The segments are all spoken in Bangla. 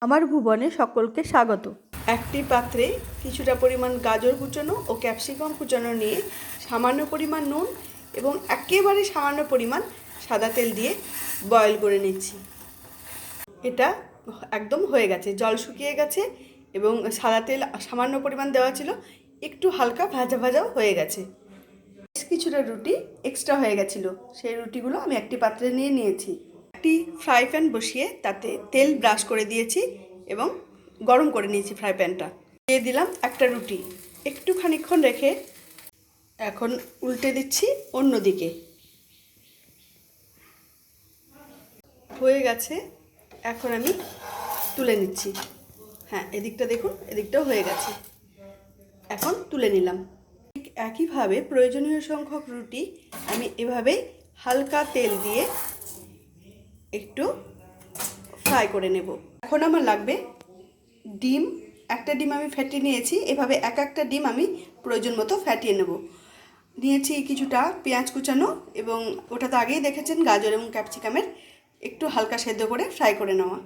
আমার ভুবনে সকলকে স্বাগত। একটি পাত্রে কিছুটা পরিমাণ গাজর কুচানো ও ক্যাপসিকাম কুচানো নিয়ে সামান্য পরিমাণ নুন এবং একেবারে সামান্য পরিমাণ সাদা তেল দিয়ে বয়েল করে নিচ্ছি। এটা একদম হয়ে গেছে, জল শুকিয়ে গেছে এবং সাদা তেল সামান্য পরিমাণ দেওয়া ছিল, একটু হালকা ভাজা ভাজাও হয়ে গেছে। কিছুটা রুটি এক্সট্রা হয়ে গেছিলো, সেই রুটিগুলো আমি একটি পাত্রে নিয়ে নিয়েছি। একটি ফ্রাই প্যান বসিয়ে তাতে তেল ব্রাশ করে দিয়েছি এবং গরম করে নিয়েছি ফ্রাই প্যানটা। দিয়ে দিলাম একটা রুটি, একটু খানিকক্ষণ রেখে এখন উল্টে দিচ্ছি অন্য দিকে। হয়ে গেছে, এখন আমি তুলে নিচ্ছি। হ্যাঁ, এদিকটা দেখুন, এদিকটাও হয়ে গেছে, এখন তুলে নিলাম। ঠিক একইভাবে প্রয়োজনীয় সংখ্যক রুটি আমি এভাবেই হালকা তেল দিয়ে একটু ফ্রাই করে নেব। এখন আমার লাগবে ডিম। একটা ডিম আমি ফেটিয়ে নিয়েছি, এভাবে এক একটা ডিম আমি প্রয়োজন মতো ফেটিয়ে নেব। নিয়েছি কিছুটা পেঁয়াজ কুচানো এবং ওটা তো আগেই দেখেছেন গাজর এবং ক্যাপসিকামের একটু হালকা সেদ্ধ করে ফ্রাই করে নেওয়া।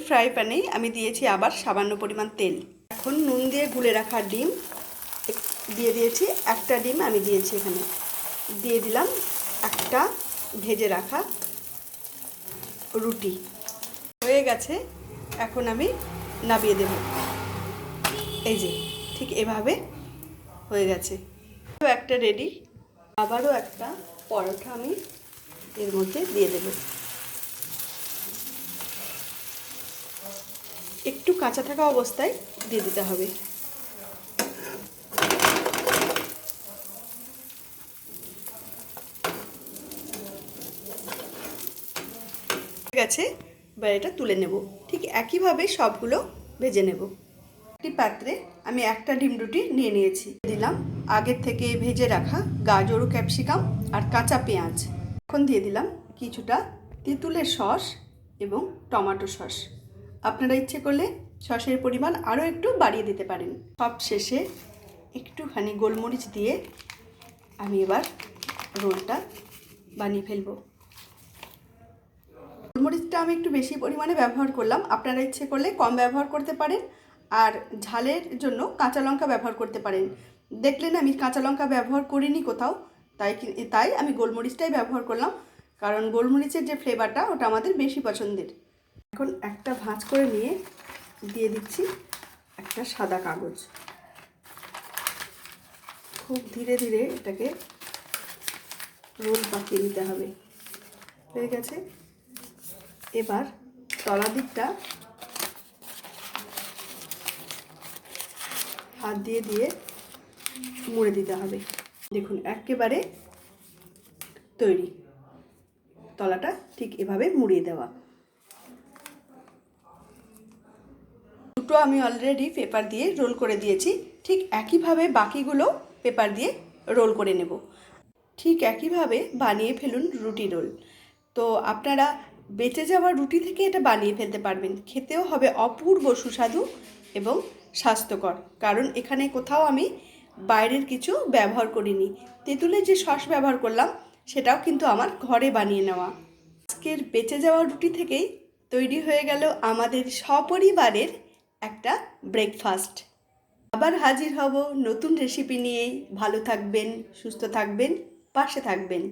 ফ্রাই প্যানেই আমি দিয়েছি আবার সামান্য পরিমাণ তেল। এখন নুন দিয়ে গুলে রাখা ডিম দিয়ে দিয়েছি, একটা ডিম আমি দিয়েছি এখানে। দিয়ে দিলাম একটা ভেজে রাখা রুটি। হয়ে গেছে, এখন আমি নামিয়ে দেব। এই যে ঠিক এভাবে হয়ে গেছে, একটা রেডি। আবারও একটা পরোটা আমি এর মধ্যে দিয়ে দেব। একটু কাঁচা থাকা অবস্থায় দিয়ে দিতে হবে। গেছে, এবার এটা তুলে নেব। ঠিক একইভাবে সবগুলো ভেজে নেব। একটি পাত্রে আমি একটা ডিম রুটি নিয়ে নিয়েছি, দিলাম আগের থেকে ভেজে রাখা গাজর ও ক্যাপসিকাম আর কাঁচা পেঁয়াজ। এখন দিয়ে দিলাম কিছুটা তেঁতুলের সস এবং টমেটো সস। আপনারা ইচ্ছে করলে সসের পরিমাণ আরও একটু বাড়িয়ে দিতে পারেন। সব শেষে একটুখানি গোলমরিচ দিয়ে আমি এবার রোলটা বানিয়ে ফেলবো। গোলমরিচটা আমি একটু বেশি পরিমাণে ব্যবহার করলাম, আপনারা ইচ্ছে করলে কম ব্যবহার করতে পারেন। আর ঝালের জন্য কাঁচা লঙ্কা ব্যবহার করতে পারেন। দেখলেন আমি কাঁচা লঙ্কা ব্যবহার করিনি কোথাও, তাই আমি গোলমরিচটাই ব্যবহার করলাম, কারণ গোলমরিচের যে ফ্লেভারটা ওটা আমাদের বেশি পছন্দের। এখন একটা ভাঁজ করে নিয়ে দিয়ে দিচ্ছি একটা সাদা কাগজ। খুব ধীরে ধীরে এটাকে রোল পাকিয়ে নিতে হবে। হয়ে গেছে, এবার তলা দিকটা হাত দিয়ে দিয়ে মুড়ে দিতে হবে। দেখুন একেবারে তৈরি, তলাটা ঠিক এভাবে মুড়িয়ে দেওয়া। দুটো আমি অলরেডি পেপার দিয়ে রোল করে দিয়েছি, ঠিক একইভাবে বাকিগুলো পেপার দিয়ে রোল করে নেব। ঠিক একইভাবে বানিয়ে ফেলুন রুটি রোল। তো আপনারা বেঁচে যাওয়া রুটি থেকে এটা বানিয়ে ফেলতে পারবেন, খেতেও হবে অপূর্ব সুস্বাদু এবং স্বাস্থ্যকর, কারণ এখানে কোথাও আমি বাইরের কিছু ব্যবহার করিনি। তেঁতুলের যে সস ব্যবহার করলাম সেটাও কিন্তু আমার ঘরে বানিয়ে নেওয়া। আজকের বেঁচে যাওয়া রুটি থেকেই তৈরি হয়ে গেল আমাদের সপরিবারের একটা ব্রেকফাস্ট। আবার হাজির হব নতুন রেসিপি নিয়ে। ভালো থাকবেন, সুস্থ থাকবেন, পাশে থাকবেন।